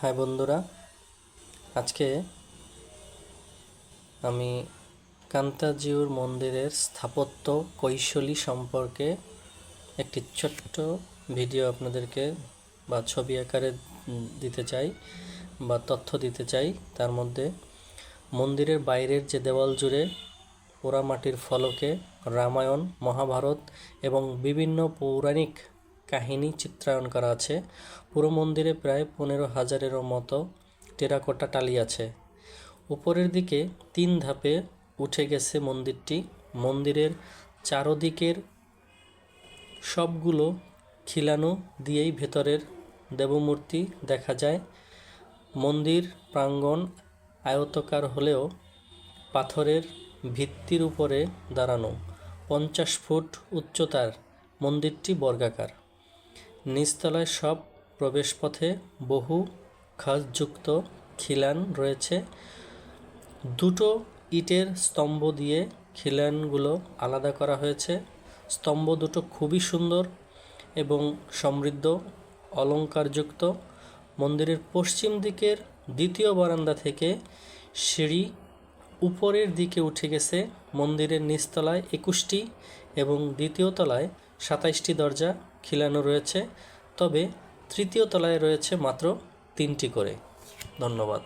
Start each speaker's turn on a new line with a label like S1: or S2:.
S1: High বন্ধুরা, আজকে আমি কান্তাজিউর মন্দিরের স্থাপত্য কৌশলী সম্পর্কে একটি ছোট্ট ভিডিও আপনাদেরকে বা ছবি আকারে দিতে চাই বা তথ্য দিতে চাই। তার মধ্যে মন্দিরের বাইরের যে দেওয়াল জুড়ে পোড়ামাটির ফলকে রামায়ণ, মহাভারত এবং বিভিন্ন পৌরাণিক কাহিনী চিত্রায়ন করা আছে। পুরো মন্দিরে প্রায় 15,000-এরও মতো টেরাকোটা টালি আছে। উপরের দিকে 3 ধাপে উঠে গেছে মন্দিরটি। মন্দিরের চারদিকের সবগুলো খিলানো দিয়েই ভেতরের দেবমূর্তি দেখা যায়। মন্দির প্রাঙ্গণ আয়তাকার হলেও পাথরের ভিত্তির উপরে দাঁড়ানো। 50 ফুট উচ্চতার মন্দিরটি বর্গাকার। নিচতলায় সব প্রবেশপথে বহু খাঁজযুক্ত খিলান রয়েছে। দুটো ইটের স্তম্ভ দিয়ে খিলানগুলো আলাদা করা হয়েছে। স্তম্ভ দুটো খুবই সুন্দর এবং সমৃদ্ধ অলঙ্কারযুক্ত। মন্দিরের পশ্চিম দিকের দ্বিতীয় বারান্দা থেকে সিঁড়ি উপরের দিকে উঠে গেছে। মন্দিরের নিচতলায় 21টি এবং দ্বিতীয় তলায় 27টি দরজা খিলানো রয়েছে, তবে তৃতীয় তলায় রয়েছে মাত্র 3টি করে। ধন্যবাদ।